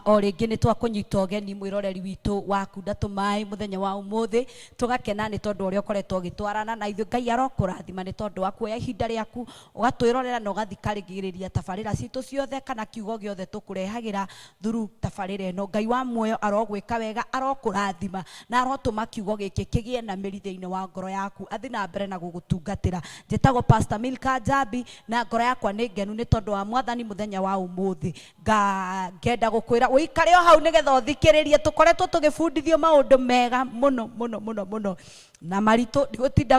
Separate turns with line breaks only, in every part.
o ringi ni twakunyita ogeni mwiroreri witu wa Kunda Tumai muthenya wa umuthi tugakena ni tondu uria ukoretwo gitwarana na ithu Ngai arokurathima ni tondu wa kuoya ihinda riaku ugatwirorera na ugathikarigiria tabarira citu ciothe kana kiugo giothe tukurehagira through tabarira ino. Ngai wa muoyo arogwika wega arokurathima na arotuma kiugo giki kigie na miri thiini wa ngoro yaku athi na mbere na gugutungatira. Njitagwo Pastor Milka Njambi na ngoro yakwa ni ngenu ni tondu wa Mwathani muthenya wa umuthi. Ngenda gukwira uikare o hau nigetha uthikiririe tukoretwo tugibundithio maundu mega muno na marito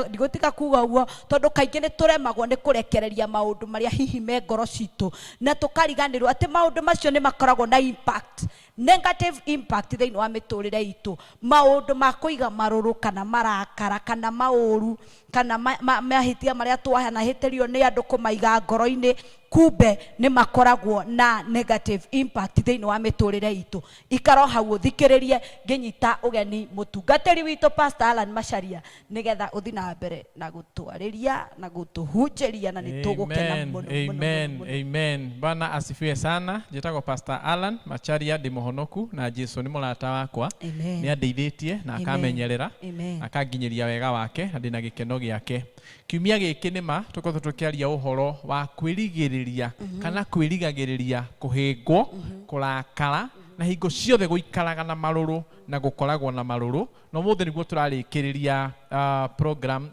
ndigutiga kuga uguo tondu kaingi ni turemagwo ni kurekereria maundu maria hihi me ngoro citu na tukariganirwo ati maundu macio ni makoragwo na impact, negative impact thiini wa miturire itu. Maundu ma kuiga maruru kana marakara kana mauru kana mahitia maria twahanahitirio ni andu kumaiga ngoro-ini kumbe ni makoragwo na negative impact thiini wa miturire itu. Ikaro hau uthikiririe nginyita ugeni mutungatiri witu Pastor Alan Macharia nigetha uthi na mbere na gutwariria na gutuhunjiria na nitugukena muno.
Amen. Bwana asifiwe sana. Njitagwo Pastor Alan Macharia ndi muhonoku na Jesu ni murata wakwa. Ni andeithitie na akamenyerera akanginyiria wega wake na ndina gikeno giake. Kiumia giki nima tukorwo tukiaria uhoro wa kwirigiriria kana kwirigagiriria kuhingwo kurakara na hingo ciothe guikaraga na maruru na gukoragwo na maruru. No muthe niguo turarikiriria program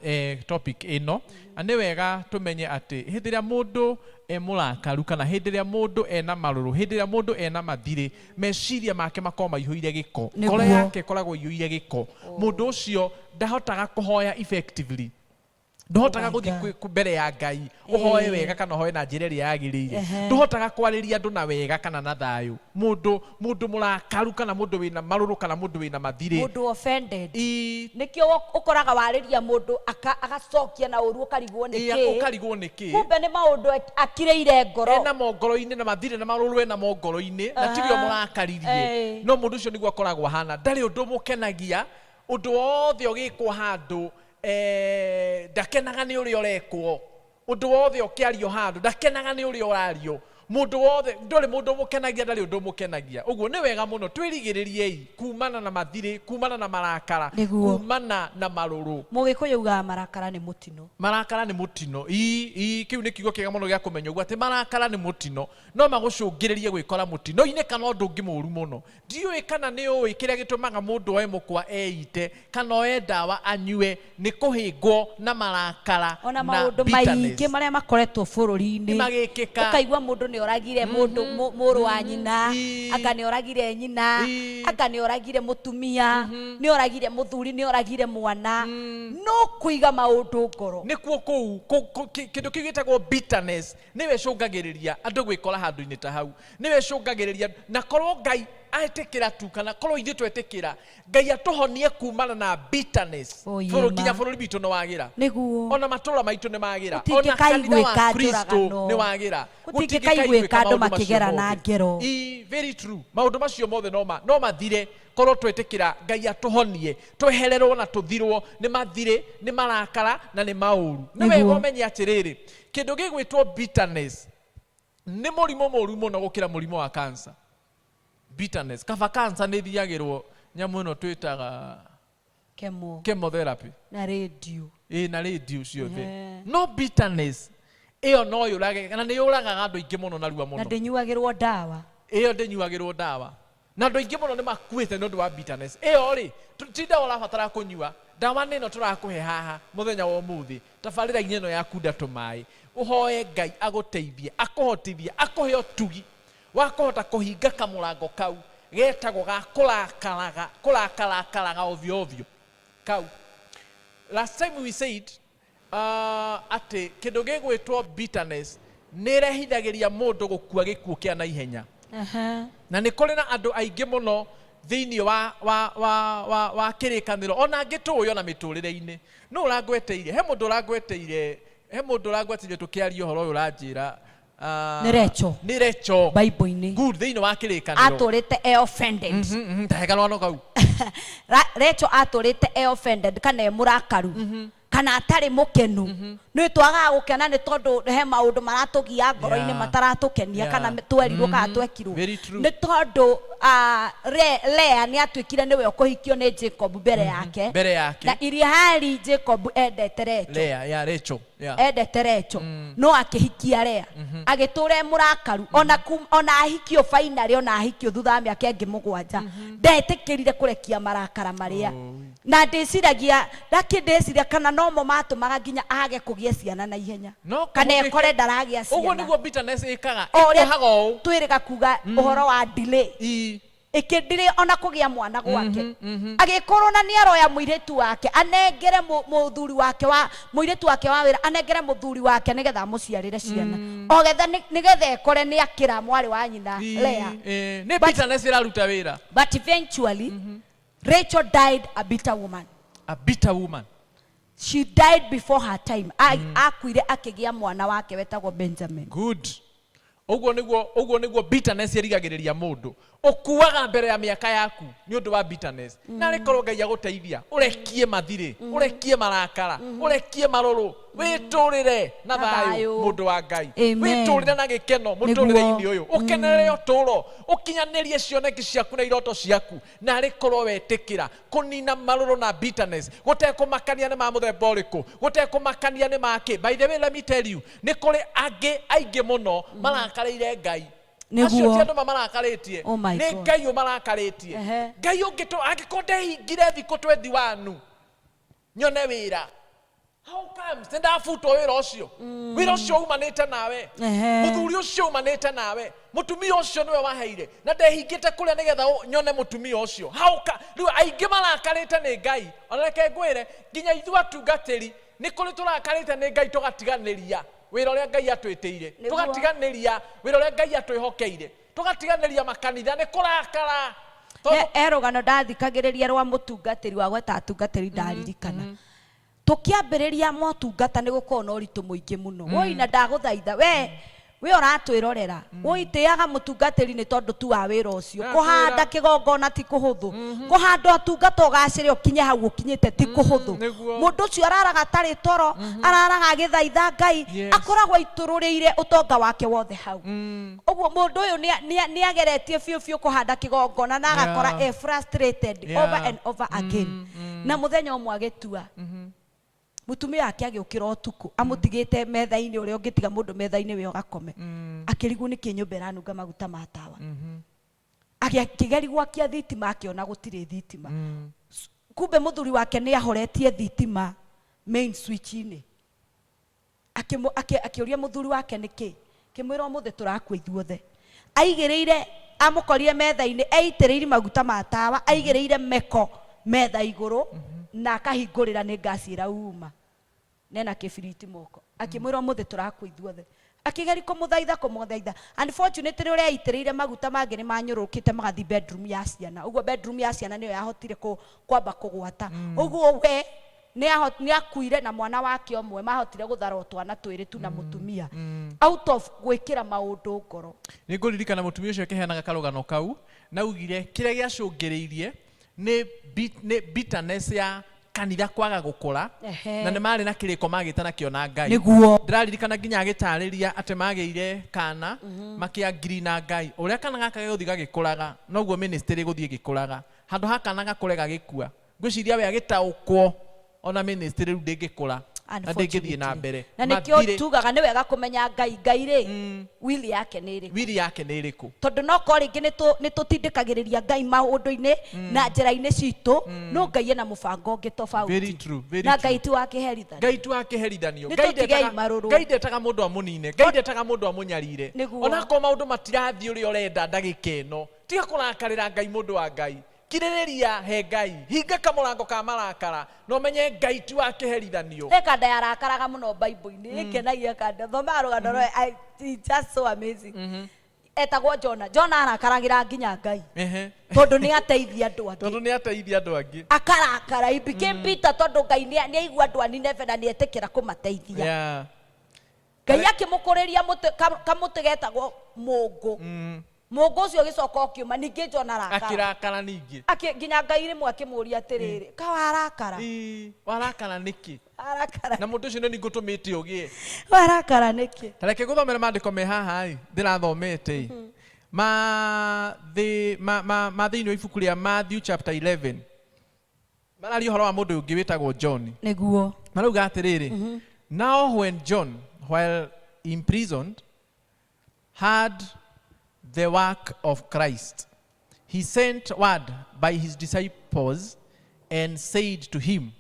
topic ino. Ane wega tumenye ati hindi ria mundu murakaru kana hindi ria mundu ena maruru, hindi ria mundu ena mathiri, meciria make makoma maiyuire giko, ngoro yake koragwo iyuire giko, mundu ucio ndahotaga kuhoya effectively. Ndohotaga guthii mbere ya Ngai uhoe wega kana uhoe na njira iria yagirire. Ndohotaga kwariria andu na wega kana na thayu. Mundu murakaru kana mundu wina maruru kana mundu wina mathiri, mundu offended nikio ukoraga wariria mundu agacokia na uru ukarigwo niki kumbe ni maundu akireire ngoro ena mongoro-ini na mathiri na maruru ena mongoro-ini na tigio murakaririe. No mundu ucio niguo akoragwo hana ndari undu mukenagia undu wothe ugikwo handu ndakenaga ni uri orekwo. Undu wothe ukiario handu ndakenaga ni uri orario. Mundu wothe nduri mundu mukenagia ndari undu mukenagia. Uguo ni wega muno twirigiririei kumana na mathiri, kumana na marakara, kumana na maruru. Mugikuyu uga marakara ni mutino. Marakara ni mutino. Kiu ni kiugo kiega muno gia kumenya uguo ati marakara ni mutino. No magucungiririe gwikora mutino ine kana undu ungi muru muno. Ndiui kana ni ui kiria gitumaga mundu oe mukwa eite kana oe ndawa anyue ni kuhingwo na marakara na maundu maingi maria makoretwo bururi-ini. Ukaigua mundu ni oragire mundu muru wa nyina, aka ni oragire nyina, aka ni oragire mutumia, ni oragire muthuri, ni oragire mwana. No kuiga maundu ngoro nikuo kuu kindu kigitagwo bitterness niwe cungagiriria andu gwikora handu-ini ta hau. Niwe cungagiriria na korwo Ngai aetekira tu kana korwo ithu twetekira Ngai atuhonie kumana na bitterness. Nginya bururi bitu ni wagira niguo ona matura maitu ni magira ona kanitha wa Kristo ni wagira gutikai gwika andu makigera na ngero. Very true. Maundu macio mothe no mathire korwo twetekira Ngai atuhonie twehererwo na tuthirwo ni mathire ni marakara na ni mauru. Ni wega umenye atiriri kindu gigwitwo bitterness ni murimo muru muno gukira murimo wa cancer. Bitterness kaba cancer ni thiagirwo nyamu ino twitaga chemotherapy na radio na radio ciothe. No bitterness iyo no yurage kana ni yuraga andu ingi muno narua muno na ndinyuagirwo ndawa iyo ndinyuagirwo ndawa na andu ingi muno ni makuite no ndu wa bitterness iyo ri tinda wala fatara kunyua ndawa nino turakuhe haha muthenya wa umuthi tabarira ino ya Kunda Tumai uhoe Ngai aguteithie akuhotithie akuhe otugi wakohota kuhinga kamurango kau getagwo ga kurakaraga ovyo kau. Last time we said ati kindu gigwitwo bitterness nirehithagiria mundu gukua gikuo kia na ihenya. Na ni kuri na andu aingi muno thiini wa kirikaniro ona ngituyo na miturire-ini no urangweteire he mundu urangweteire tukiaria uhoro uyu uranjira ni Recho Bible-ini good thiini wa kirikaniro aturite offended. Tahega no kau Recho aturite offended kana murakaru
kana atari mukenu nĩ twaga gũkena nĩ tondũ he maũndũ maratugia ngoro-inĩ mataratukenia kana twerirwo kana twekirwo nĩ tondũ Lea nĩ atuĩkire nĩwe ũkũhikio nĩ Jacob mbere yake na ilhali Jacob endete Rachel endete Rachel no akĩhikia Lea agĩtũra mũrakaru ona ahikio finally ona ahikio thutha wa mĩaka ĩngĩ 7 ndetĩkĩrire kũrekia marakara marĩa na ndĩciragia kana nomo matũmaga nginya age kũgĩa ciana na ihenya kana ekore ndaragĩa ciana
ũguo nĩguo bitterness ĩkaga ĩkohaga ũũ
twĩrĩga kuga ũhoro wa delay ikindire ona kũgĩa mwana gwake agĩkorwo na nĩ aroya mũirĩtu wake anengere mũthuri wake wa mũirĩtu wake wa wĩra anengere mũthuri wake nĩgetha mũciarĩre ciana ogetha nĩgetha ekore nĩ akĩra mwarĩ wa nyina Lea
nĩ bitterness ĩraruta wĩra
but eventually Rachel died a bitter woman. She died before her time. Akuire akĩgĩa mwana wake wetagwo Benjamin.
Good. Ũguo nĩguo bitterness ĩrigagĩrĩria mũndũ. Ũkuaga mbere ya mĩaka yaku nĩ ũndũ wa bitterness. Na rĩkorwo Ngai agũteithia. Ũrekie mathirĩ, ũrekie marakara, ũrekie marũrũ. Wĩtũrĩre na thayũ mũndũ wa Ngai. Wĩtũrĩre na gĩkeno mũtũrĩre-inĩ ũyũ. Ũkenerere ũtũũro, ũkinyanĩrie cioneki ciaku na iroto ciaku. Na rĩkorwo wetĩkĩra kũnina marũrũ na bitterness. Gũtekũmakania nĩ ma mũthemba ũrĩkũ. Gũtekũmakania nĩ make. By the way, let me tell you, nĩ kũrĩ angĩ aingĩ mũno marakarĩire Ngai. Acio ti andũ mamarakarĩtie. Nĩ Ngai ũmarakarĩtie. Ngai angĩkorwo ndehingire thikũ 21 nyone wĩra. How comes? Ndafutwo wĩra ũcio. Wĩra ũcio umanĩte nawe. Mũthuri ũcio umanĩte nawe. Mũtumia ũcio nĩwe waheire. Na ndehingĩte kũrĩa nĩgetha nyone mũtumia ũcio. Rĩu aingĩ marakarĩte nĩ Ngai. Ona reke ngwĩre nginya ithuĩ atungatĩri nĩ kũrĩ tũrakarĩte nĩ Ngai tũgatiganĩria wĩra ũrĩa Ngai atwĩtĩire. Tũgatiganĩria wĩra ũrĩa Ngai atwĩhokeire. Tũgatiganĩria makanitha nĩ kũrakara.
Erũgano ndathikagĩrĩria rwa mũtungatĩri wa gweta atungatĩri ndaririkana. Tukiambĩrĩria motungata nĩ gũkorwo na ũritũ mũingĩ mũno. Woi na ndagũthaitha we ũratwĩrorera ũitĩaga mũtungatĩri nĩ tondũ tu wa wĩra ũcio. Kũhanda kĩgongona ti kũhũthũ. Kũhanda ũtungata ũgacĩre ũkinye hau ũkinyĩte ti kũhũthũ. Mũndũ ũcio araraga atarĩ toro, araraga agĩthaitha Ngai, akoragwo aitũrũrĩire ũtonga wake wothe hau. Ũguo mũndũ ũyũ nĩ ageretie biũ kũhanda kĩgongona na agakora frustrated over and over again. Na mũthenya ũmwe agĩtua mutumia wake agĩũkĩra ũtukũ amũtigĩte metha-inĩ ũrĩa ũngĩtiga mũndũ metha-inĩ we ũgakome akĩrigwo nĩkĩ nyũmba ĩranunga maguta ma tawa akĩgeri gwakia thitima akĩona gũtirĩ thitima kumbe mũthuri wake nĩ ahoretie thitima main switch-inĩ akĩũria mũthuri wake nĩkĩ kĩmwĩra ũmũthĩ tũrakua ithuothe aigĩrĩire amũkorire metha-inĩ eitĩrĩire maguta ma tawa aigĩrĩire meko metha igũrũ na akahingũrĩra nĩ ngasi ĩrauma nena kĩbiriti moko akĩmwĩra ũmũthĩ tũrakua ithuothe akĩgeri kũmũthaitha unfortunately ũrĩa aitĩrĩire maguta mangĩ nĩ manyũrũkĩte magathi bedroom ya ciana ũguo bedroom ya ciana nĩyo yahotire kwamba kũgwata ũguo we nĩ akuire na mwana wake ũmwe mahotire gũthara twana twĩrĩ tu na mũtumia out of gwĩkĩra maũndũ ngoro.
Nĩ ngũririkana mũtumia ũcio akĩheanaga karũgano kau na augire kĩrĩa gĩacũngĩrĩirie nĩ bitterness ya kanitha kwaga gũkũra na nĩ marĩ na kĩrĩko magĩte nakĩo na Ngai. Ndĩraririkana nginya agĩtarĩria atĩ magĩire kana makĩangiri na Ngai ũrĩa kana gaka gĩgũthiĩ gagĩkũraga noguo ministry gũthiĩ gĩkũraga handũ ha kana gakũre gagĩkua. Ngwĩciria we agĩtaũkwo ona ministry rĩu ndĩngĩkũra na ndĩngĩthiĩ na mbere.
Na nĩkĩo tugaga nĩ wega kũmenya Ngai rĩ wili yake nĩ ĩrĩkũ. Tondũ no ko rĩngĩ nĩ tũtindĩkagĩrĩria Ngai maũndũ-inĩ na njĩra-inĩ citũ no Ngai ena mũbango ũngĩ tofauti. Na Ngai ti wa kĩherithanio. Ngai ndetaga mũndũ amũnine. Ngai ndetaga mũndũ amũnyarire. Onako maũndũ matirathiĩ ũrĩa ũrenda ndagĩka ĩno tiga kũrakarĩra Ngai mũndũ wa Ngai. Kirĩrĩria he Ngai hinga kamũrango ka marakara no menye Ngai ti wa kĩherithanio. Kanda yarakaraga mũno Bible-inĩ ĩkenagia kanda thoma rũgano rwa just so amazing. Etagwo Jona arakaragĩra nginya Ngai tondũ nĩ ateithia andũ angĩ akarakara he became bitter tondũ Ngai nĩ aigua andũ a Nineve na nĩ etĩkĩra kũmateithia. Ngai akĩmũkũrĩria kamũtĩ getagwo mũngũ Mungu ucio agicoka okiuma ningi Jona arakara.
Akirakara ningi.
Nginya Ngai rimwe akimuria atiriri, ka warakara.
Warakara niki?
Arakara.
Na mundu ucio ni ngutumite ugie.
Warakara niki?
Tareke guthomera mandiko me haha ndirathomete. Thiini wa ibuku ria Matthew chapter 11. Marari horo wa mundu ungi witagwo John.
Niguo.
Marauga atiriri. Now when John, while imprisoned, heard the work of Christ, he sent word by his disciples and said to him,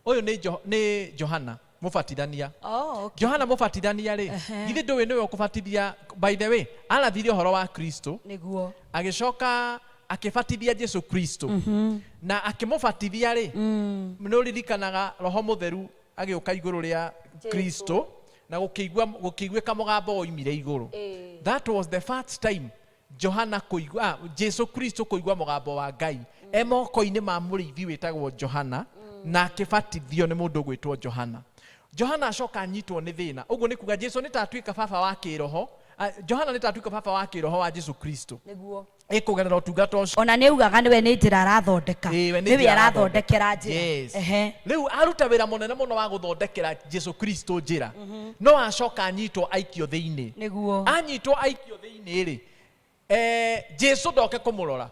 Oyo ne Johana mufatithania.
Oh, okay.
Johana mufatithania ri githe nduwe niwe ukufatithia. By the way, arathire horo wa Kristo
niguo
agicoka akifatithia Jesu Kristo na akimufatithia ri nuririkanaga Roho Mutheru agiuka iguru ria Kristo na gukigwika mugambo oimire iguru. That was the first time Johana kuigwa Jesu Kristo kuigwa mugambo wa Ngai emoko-ini ma muriithi witagwo Johana na akifatithio ni mundu gwitwo Johana. Johana acoka anyitwo ni thina. Uguo ni kuga Jesu ni tatuika baba wa kiroho. Johana ni tatuika baba wa kiroho wa Jesu Kristo. Niguo. Ikugerera utungata ucio. Ona
ni ugaga niwe ni njira arathondeka. Niwe arathondekera njira.
Riu aruta wira munene muno wa guthondekera Jesu Kristo njira. No acoka anyitwo aikio thiini.
Niguo.
Anyitwo aikio thiini ri. Jesu ndoke kumurora.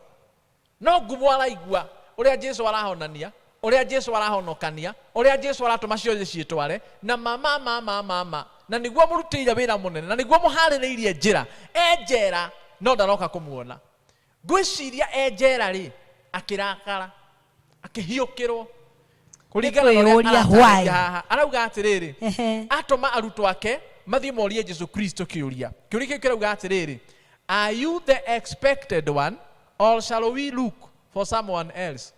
No ngumo araigua uria Jesu arahonania. Uria Jesu arahonokania, uria Jesu aratuma ciothe ciitware na mama na niguo murutire wira munene na niguo muhaririirie njira enjera no ndaroka kumuona. Ngwiciria enjera ri akirakara akihiukirwo kuringana na uria arauga atiriri atuma arutwo ake mathie morie Jesu Kristo kiuria kirauga atiriri, are you the expected one or shall we look for someone else?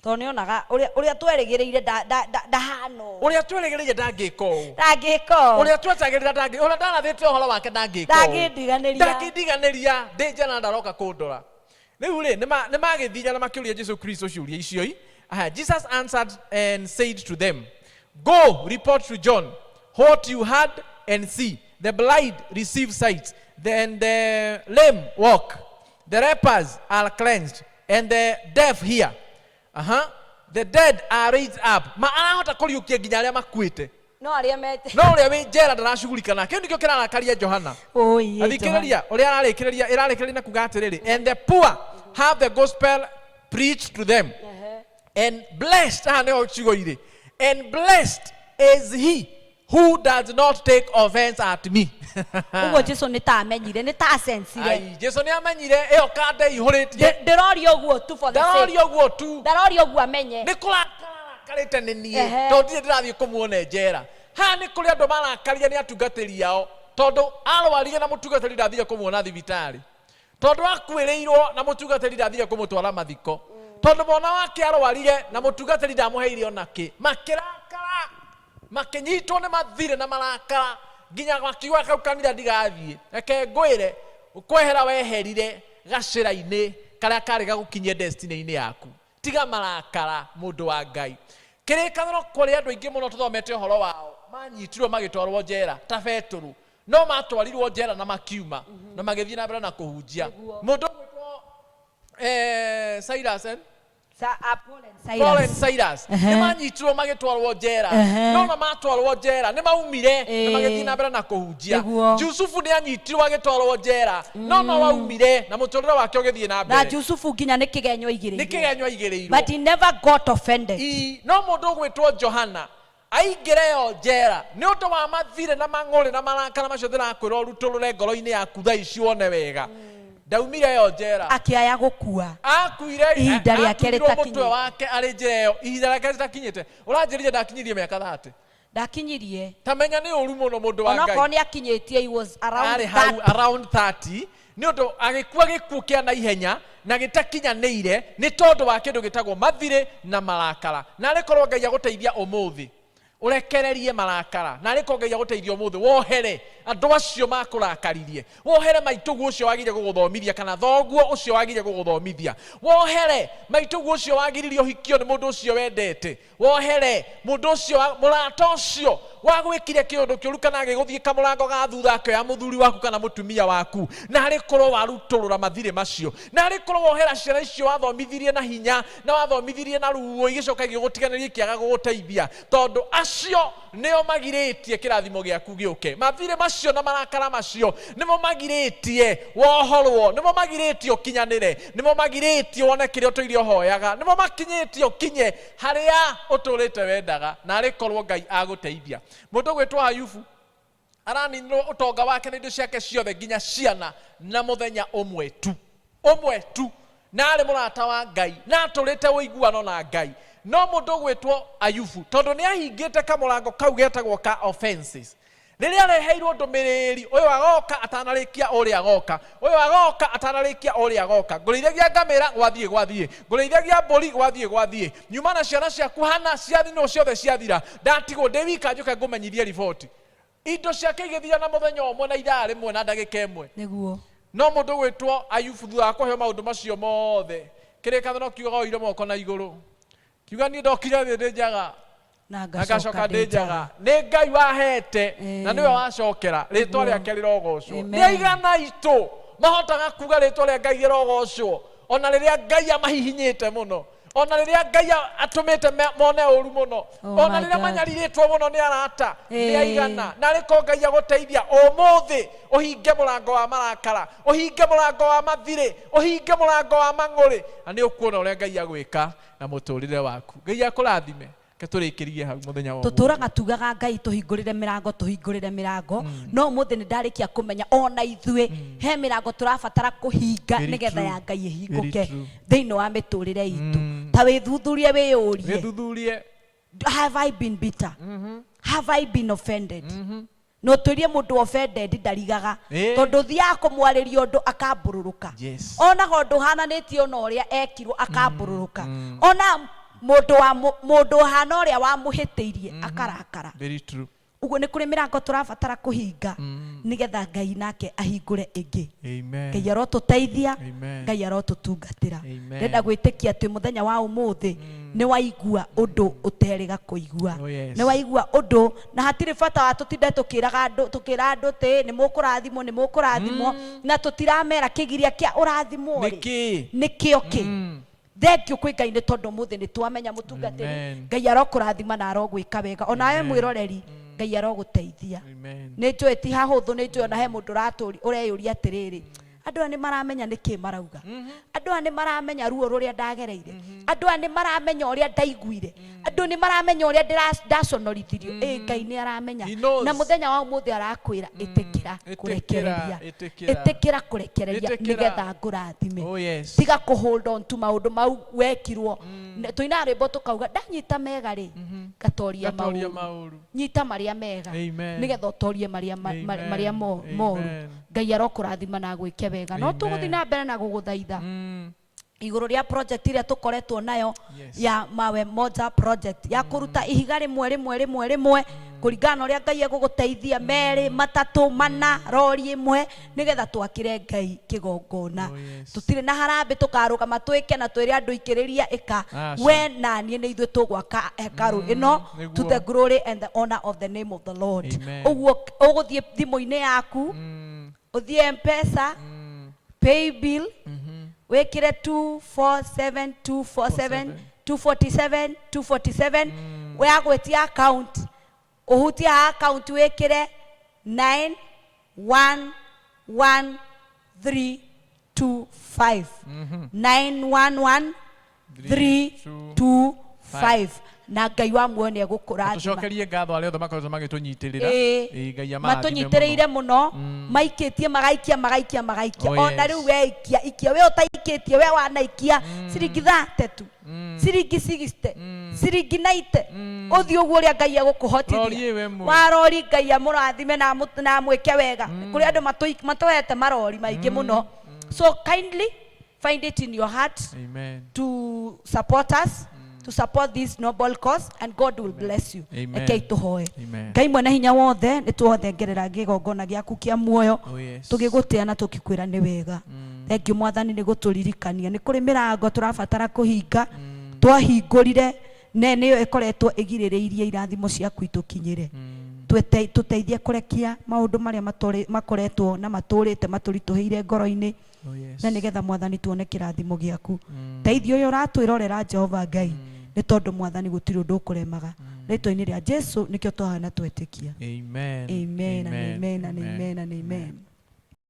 Toni onaga uria twerigireire ndahano
uria twerigireire ndangiko
uria
twetagirira ndangi uria ndarathite horo wake ndangiko ndakindiganiria ndinjana ndaroka kundora. Riu ri nimagithinya na makiuria Jesu Kristo ciuria icio. Jesus answered and said to them, go report to John what you heard and see, the blind receive sight, then the lame walk, the lepers are cleansed, and the deaf hear. The dead are raised up. Ma arahota kuriukia nginya aria makuite.
No aria mete.
No uria wi njera ndaracugurikana. Kiu ndikio kirarakaria Johana. Athikiriria uria ararikiriria na kuga atiriri, and the poor have the gospel preached to them. And blessed and blessed is he who does not take offense at me.
Ugo Jesu ni ta amenyire ni ta sensire.
Ai Jesu ni amenyire iyo kande ihuritie.
Ndirori oguo tu for the sake.
Ndirori oguo tu.
Ndirori oguo amenye.
Ni kurakarite ni nie. Tondu ndirathie kumuona njera. Ha ni kuri andu marakaria ni atungatiri yao. Tondu arwarire na mutungatiri ndathie kumuona thibitari. Tondu akuireirwo na mutungatiri ndathie kumutwara mathiko. Tondu mwana wake arwarire na mutungatiri ndamuheire onake. Makirakara. Makinyitwo ni mathire na marakara. Ginya makiwa kau kanitha ndigathie reke ngwire ukwehera weherire gacira-ini karia kari gagukinyia destiny-ini yaku. Tiga marakara mundu wa Ngai. Kirikaniro kuri andu aingi muno tuthomete uhoro wao manyitirwo magitwarwo njera ta Petru, no matwarirwo njera na makiuma na magithie na mbere na kuhunjia. Mundu gwitwo Silas Paul and Silas ni manyitirwo magitwarwo njera no na matwarwo njera ni maumire na magithie na mbere na kuhunjia. Yusufu ni anyitirwo agitwarwo njera no waumire na muturire wake ugithie na mbere.
Na Yusufu nginya ni kigenyo
igireirwo
but he never got offended.
No mundu gwitwo Johana aingire yo njera ni undu wa mathire na mang'uri na marakara macio ndirakwira urutulure ngoro-ini yaku thaa ici wone wega. Daumire yo njera
akiaya gukua
akuire
ihinda riake ritakinyite
mutwe wake ari njera yo ihinda riake ritakinyite. Uranjiririe ndakinyirie miaka 30
ndakinyirie
tamenya ni uru muno mundu wa Ngai
onako ni akinyitie he was
around 30 ni undu agikua gikuo kia na ihenya na gitakinyanire ni tondu wa kindu gitagwo mathire na marakara. Na arikorwo Ngai aguteithia umuthi urekererie marakara na arikorwo Ngai aguteithia umuthi wohere andu acio makurakaririe wohere maitugu ucio wagire guguthomithia kana thoguo ucio wagire guguthomithia wohere maitugu ucio wagiririo hikio ni mundu ucio wendete wohere mundu ucio murata ucio wagwikire kiundu kiuru kana agiguthie kamurango ga thutha ya muthuri waku kana mutumia waku na hari korwo waruturura mathire macio na hari korwo wohera ciana icio wathomithirie na hinya na wathomithirie na ruo igicoka gigutiganirie kiaga guguteithia tondu acio neo magiritie kirathimo giaku giuke mathire macio na marakara macio nimo magiritie wohorwo nimo magiritie ukinyanire nimo magiritie wone kirio tuirio hoyaga nimo makinyitie ukinye haria uturite wendaga na hari korwo Ngai aguteithia mundu gwitwa Ayubu araninirwo utonga wake na indo ciake ciothe nginya ciana na muthenya umwe tu na ari murata wa Ngai na aturite uiguano na Ngai no mundu gwitwo Ayubu tondu ni ahingite kamurango kau getagwo ka offenses riria areheirwo ndumiriri uyu agoka atanarikia uria agoka uyu agoka atanarikia uria agoka ngureithagia ngamira gwathie ngureithagia mburi gwathie nyuma na ciana ciaku hana ciathino ciothe ciathira ndatigwo ndi wika njuke ngumenyithie riboti indo ciake igithia na muthenya umwe na ithaa rimwe na ndagika imwe niguo no mundu gwitwo Ayubu thutha kuhe maundu macio mothe kirikano kiuga oire moko na iguru kiuga ni ndokire thi njaga na ngacoka njaga ni Ngai wahete na niwe wacokera ritwa riake rirogocwo ni aigana itu mahotaga kuga ritwa ria Ngai rirogocwo ona riria Ngai amahihinyite muno ona riria Ngai atumite mone uru muno ona riria manyariritwo muno ni arata ni aigana na riko Ngai aguteithia umuthi uhinge murango wa marakara uhinge murango wa mathire uhinge murango wa mang'uri na ni ukuona uria Ngai agwika na muturire waku Ngai akurathime keturikirie hau muthenya wa tuturaga tugaga Ngai tuhingurire mirango no muthi ni ndarikia kumenya ona ithue he mirango turabatara kuhinga nigetha ya Ngai ihinguke thiini wa miturire itu ta withuthurie wiyurie have I been bitter have I been offended no turie mundu offended ndarigaga tondu thia kumwariria undu akambururuka ona gondu hananitio ona uria ekirwo akambururuka ona mundu hana uria wamuhitiirie akarakara very true uguo ni kuri mirango turabatara kuhinga nigetha Ngai nake ahingure ingi amen Ngai arotuteithia Ngai arotutungatira ndenda gwitikia ati muthenya wa umuthi ni waigua undu uteriga kuigua ni waigua undu na hatiri bata wa tutinde tukira andu ti ni mukurathimwo na tutiramera kigiria kia urathimwo nikio Thank you kwi Ngai ni tondu muthi ni twamenya mutungatiri Ngai arokurathima na arogwika wega ona we mwiroreri Ngai aroguteithia ni njui ti hahuthu ni njui ona he mundu raturi ureyuria atiriri andu ani maramenya niki marauga andu ani maramenya ruo ruria ndagereire andu ani maramenya uria ndaiguire andu ni maramenya uria ndaconorithirio Ngai ni aramenya na muthenya wa umuthi arakwira itikira kurekereria nigetha ngurathime tiga ku hold on to maundu mau wekirwo tuina rwimbo tukauga ndanyita mega ri gatoria mauru nyita maria mega nigetha utorie maria moru Ngai arokurathima na gwike wega no tuguthi na mbere na guguthaitha iguru ria project iria tukoretwo nayo ya mawe moja project ya kuruta ihiga rimwe kuringana uria Ngai eguguteithia meri matatu mana rori imwe nigetha twakire Ngai kigongona tutire na harambe tukarugama twike na twire andu ikiriria ika we na nie ni ithu tugwaka hekaru ino to the glory and the honor of the name of the Lord uguo uguthie thimu-ini yaku uthie M-Pesa pay bill wekire 247 we agwetia account uhutia account wekire 911325 911325 na Ngai wa muone egukurathima tucokerie ngatho aria othe makoretwo magitunyitirira Ngai amatunyitirire muno maikitie magaikia ona riu we ikia we utaikitie we wanaikia ciringi 30 tu ciringi 60 ciringi 90 uthio uguo uria Ngai egukuhotithia warori Ngai amurathime na mwike wega kuri andu matoete marori maingi muno so kindly find it in your heart to support us
to support this noble cause, and God will bless you.
Amen.
Ekei tuhoe.
Amen.
Ngai mwena hinya wothe nĩ tuothengerera gĩgongona gĩaku kĩa muoyo
Oh, yes.
tũgĩgũtĩa na tũkikwĩra nĩ wega. Thank you Mwathani nĩ gũtũririkania nĩ kũrĩ mĩrango tũrabatara kũhinga twahingũrire na nĩyo ĩkoretwo ĩgirĩrĩirie irathimo ciaku itũkinyĩre. Tũteithie kũrekia maũndũ marĩa makoretwo na matũrĩte matũritũhĩire ngoro-inĩ na nĩgetha Mwathani tuone kĩrathimo gĩaku. Teithio ũyũ ũratwĩrorera Jehova Ngai nĩ tondũ Mwathani gũtirĩ ũndũ ũkũremaga. Rĩtwa-inĩ rĩa Jesu nĩkĩo twahana twetĩkia.
Amen.
Amen and amen and amen and amen.